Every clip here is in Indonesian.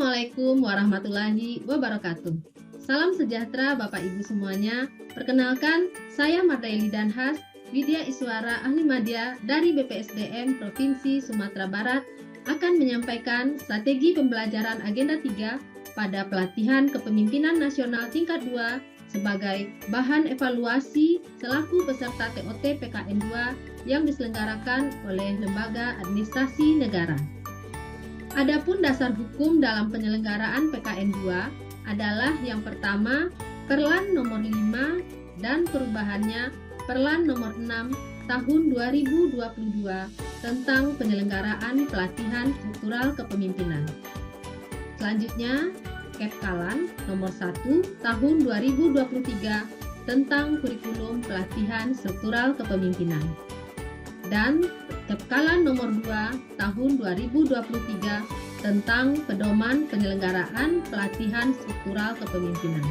Assalamualaikum warahmatullahi wabarakatuh. Salam sejahtera Bapak Ibu semuanya. Perkenalkan, saya Mardaili Danhas, Widya Iswara Ahli Madya dari BPSDM Provinsi Sumatera Barat akan menyampaikan strategi pembelajaran Agenda 3 pada pelatihan kepemimpinan nasional tingkat 2 sebagai bahan evaluasi selaku peserta TOT PKN 2 yang diselenggarakan oleh Lembaga Administrasi Negara. Adapun dasar hukum dalam penyelenggaraan PKN 2 adalah yang pertama Perlan nomor 5 dan perubahannya Perlan nomor 6 tahun 2022 tentang penyelenggaraan pelatihan struktural kepemimpinan. Selanjutnya Kepkalan nomor 1 tahun 2023 tentang kurikulum pelatihan struktural kepemimpinan. Dan Kepkalan nomor 2 tahun 2023 tentang pedoman penyelenggaraan pelatihan struktural kepemimpinan.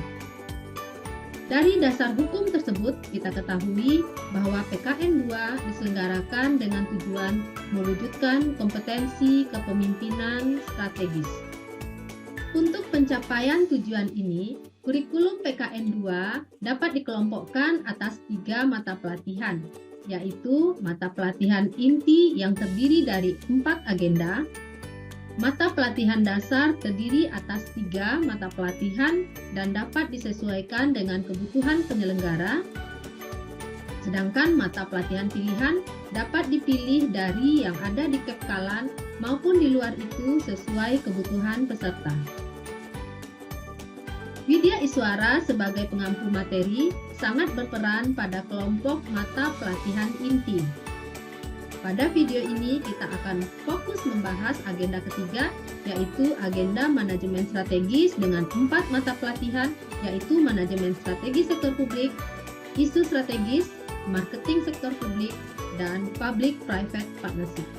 Dari dasar hukum tersebut kita ketahui bahwa PKN 2 diselenggarakan dengan tujuan mewujudkan kompetensi kepemimpinan strategis. Untuk pencapaian tujuan ini, kurikulum PKN 2 dapat dikelompokkan atas 3 mata pelatihan, yaitu mata pelatihan inti yang terdiri dari 4 agenda, mata pelatihan dasar terdiri atas 3 mata pelatihan dan dapat disesuaikan dengan kebutuhan penyelenggara, sedangkan mata pelatihan pilihan dapat dipilih dari yang ada di Kepkalan maupun di luar itu sesuai kebutuhan peserta. Widya Iswara sebagai pengampu materi sangat berperan pada kelompok mata pelatihan inti. Pada video ini kita akan fokus membahas agenda ketiga, yaitu agenda manajemen strategis dengan 4 mata pelatihan, yaitu manajemen strategi sektor publik, isu strategis, marketing sektor publik, dan public-private partnership.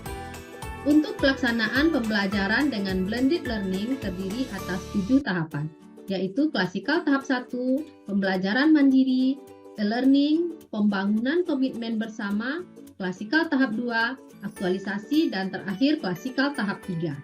Untuk pelaksanaan pembelajaran dengan blended learning terdiri atas 7 tahapan, yaitu klasikal tahap 1, pembelajaran mandiri, e-learning, pembangunan komitmen bersama, klasikal tahap 2, aktualisasi, dan terakhir klasikal tahap 3.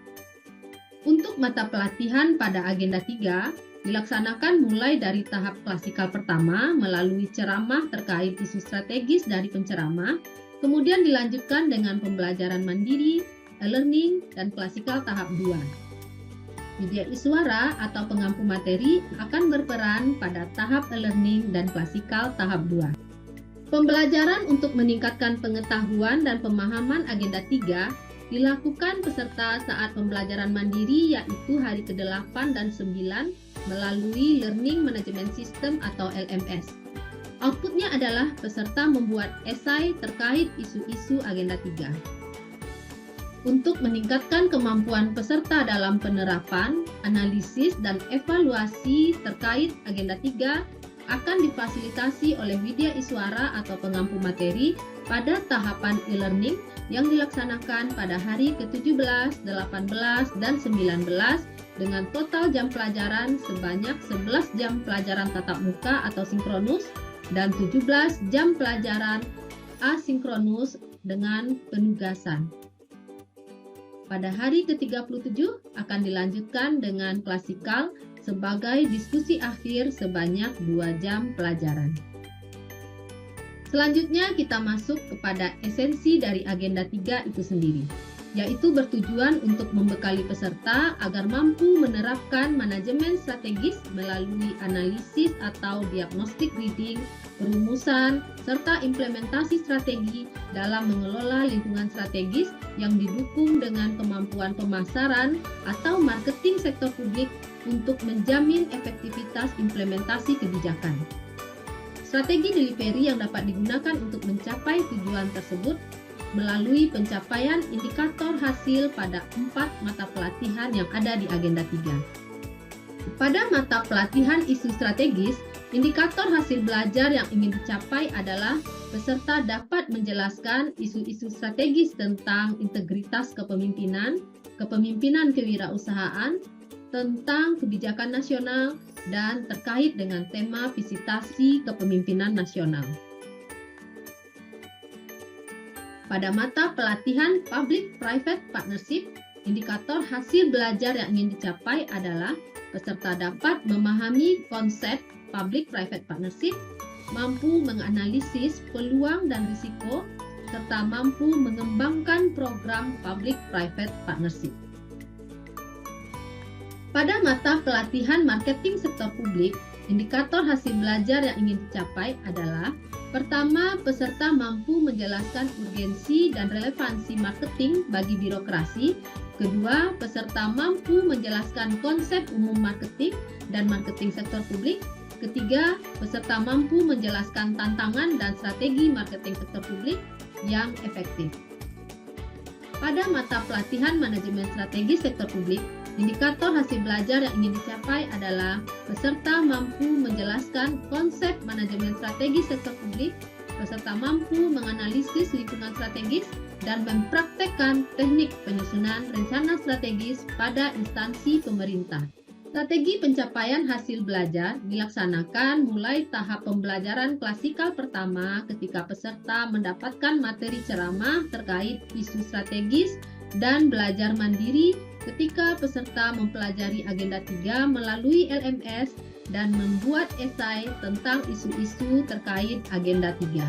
Untuk mata pelatihan pada agenda 3, dilaksanakan mulai dari tahap klasikal pertama melalui ceramah terkait isu strategis dari penceramah, kemudian dilanjutkan dengan pembelajaran mandiri, e-learning, dan klasikal tahap 2. Widya Iswara atau pengampu materi akan berperan pada tahap e-learning dan klasikal tahap 2. Pembelajaran untuk meningkatkan pengetahuan dan pemahaman agenda 3 dilakukan peserta saat pembelajaran mandiri yaitu hari ke-8 dan 9 melalui Learning Management System atau LMS. Outputnya adalah peserta membuat esai terkait isu-isu agenda 3. Untuk meningkatkan kemampuan peserta dalam penerapan, analisis, dan evaluasi terkait agenda 3 akan difasilitasi oleh Widya Iswara atau pengampu materi pada tahapan e-learning yang dilaksanakan pada hari ke-17, 18, dan 19 dengan total jam pelajaran sebanyak 11 jam pelajaran tatap muka atau sinkronus dan 17 jam pelajaran asinkronus dengan penugasan. Pada hari ke-37 akan dilanjutkan dengan klasikal sebagai diskusi akhir sebanyak 2 jam pelajaran. Selanjutnya kita masuk kepada esensi dari agenda 3 itu sendiri, yaitu bertujuan untuk membekali peserta agar mampu menerapkan manajemen strategis melalui analisis atau diagnostic reading, perumusan, serta implementasi strategi dalam mengelola lingkungan strategis yang didukung dengan kemampuan pemasaran atau marketing sektor publik untuk menjamin efektivitas implementasi kebijakan. Strategi delivery yang dapat digunakan untuk mencapai tujuan tersebut melalui pencapaian indikator hasil pada 4 mata pelatihan yang ada di agenda 3. Pada mata pelatihan isu strategis, indikator hasil belajar yang ingin dicapai adalah peserta dapat menjelaskan isu-isu strategis tentang integritas kepemimpinan, kepemimpinan kewirausahaan, tentang kebijakan nasional, dan terkait dengan tema visitasi kepemimpinan nasional. Pada mata pelatihan Public-Private Partnership, indikator hasil belajar yang ingin dicapai adalah peserta dapat memahami konsep public-private partnership, mampu menganalisis peluang dan risiko, serta mampu mengembangkan program public-private partnership. Pada mata pelatihan marketing sektor publik, indikator hasil belajar yang ingin dicapai adalah: pertama, peserta mampu menjelaskan urgensi dan relevansi marketing bagi birokrasi. Kedua, peserta mampu menjelaskan konsep umum marketing dan marketing sektor publik. Ketiga, peserta mampu menjelaskan tantangan dan strategi marketing sektor publik yang efektif. Pada mata pelatihan manajemen strategi sektor publik, indikator hasil belajar yang ingin dicapai adalah peserta mampu menjelaskan konsep manajemen strategi sektor publik, peserta mampu menganalisis lingkungan strategis, dan mempraktekkan teknik penyusunan rencana strategis pada instansi pemerintah. Strategi pencapaian hasil belajar dilaksanakan mulai tahap pembelajaran klasikal pertama ketika peserta mendapatkan materi ceramah terkait isu strategis dan belajar mandiri ketika peserta mempelajari agenda 3 melalui LMS dan membuat esai tentang isu-isu terkait agenda 3.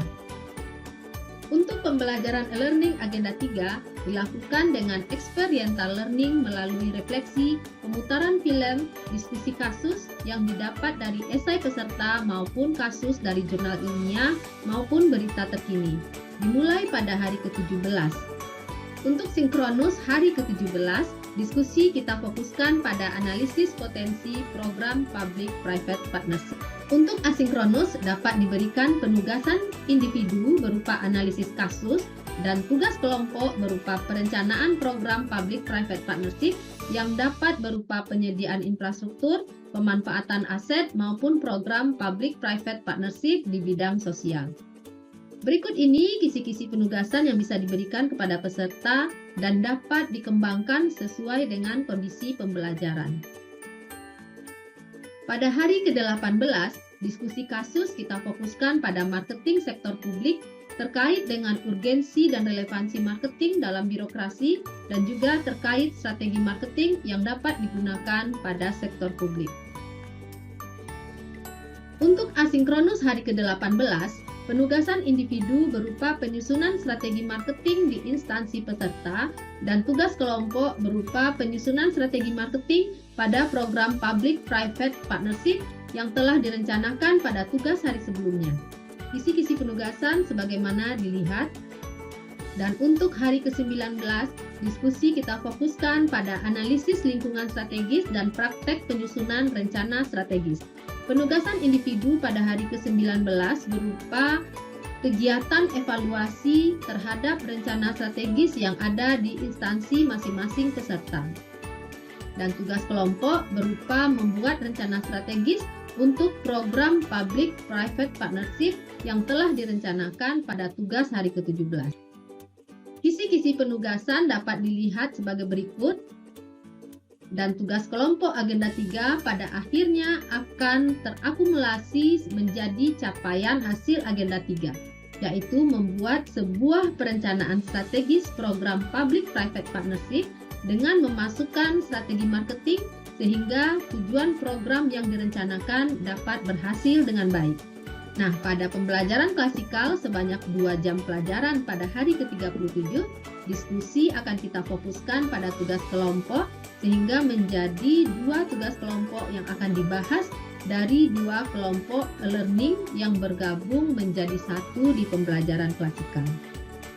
Untuk pembelajaran e-learning agenda 3 dilakukan dengan experiential learning melalui refleksi, pemutaran film, diskusi kasus yang didapat dari esai peserta maupun kasus dari jurnal ilmiah maupun berita terkini, dimulai pada hari ke-17. Untuk sinkronus hari ke-17, diskusi kita fokuskan pada analisis potensi program public-private partnership. Untuk asinkronus dapat diberikan penugasan individu berupa analisis kasus dan tugas kelompok berupa perencanaan program public-private partnership yang dapat berupa penyediaan infrastruktur, pemanfaatan aset maupun program public-private partnership di bidang sosial. Berikut ini kisi-kisi penugasan yang bisa diberikan kepada peserta dan dapat dikembangkan sesuai dengan kondisi pembelajaran. Pada hari ke-18, diskusi kasus kita fokuskan pada marketing sektor publik terkait dengan urgensi dan relevansi marketing dalam birokrasi dan juga terkait strategi marketing yang dapat digunakan pada sektor publik. Untuk asinkronus hari ke-18, penugasan individu berupa penyusunan strategi marketing di instansi peserta dan tugas kelompok berupa penyusunan strategi marketing pada program public-private partnership yang telah direncanakan pada tugas hari sebelumnya. Kisi-kisi penugasan sebagaimana dilihat. Dan untuk hari ke-19, diskusi kita fokuskan pada analisis lingkungan strategis dan praktek penyusunan rencana strategis. Penugasan individu pada hari ke-19 berupa kegiatan evaluasi terhadap rencana strategis yang ada di instansi masing-masing peserta. Dan tugas kelompok berupa membuat rencana strategis untuk program public-private partnership yang telah direncanakan pada tugas hari ke-17. Kisi-kisi penugasan dapat dilihat sebagai berikut. Dan tugas kelompok agenda 3 pada akhirnya akan terakumulasi menjadi capaian hasil agenda 3, yaitu membuat sebuah perencanaan strategis program public-private partnership dengan memasukkan strategi marketing sehingga tujuan program yang direncanakan dapat berhasil dengan baik. Nah, pada pembelajaran klasikal sebanyak 2 jam pelajaran pada hari ke-37, diskusi akan kita fokuskan pada tugas kelompok sehingga menjadi 2 tugas kelompok yang akan dibahas dari 2 kelompok learning yang bergabung menjadi 1 di pembelajaran klasikal.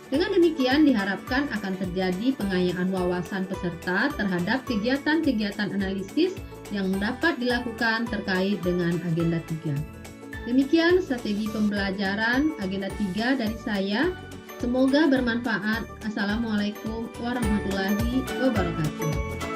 Dengan demikian diharapkan akan terjadi pengayaan wawasan peserta terhadap kegiatan-kegiatan analisis yang dapat dilakukan terkait dengan agenda 3. Demikian strategi pembelajaran agenda 3 dari saya. Semoga bermanfaat. Assalamualaikum warahmatullahi wabarakatuh.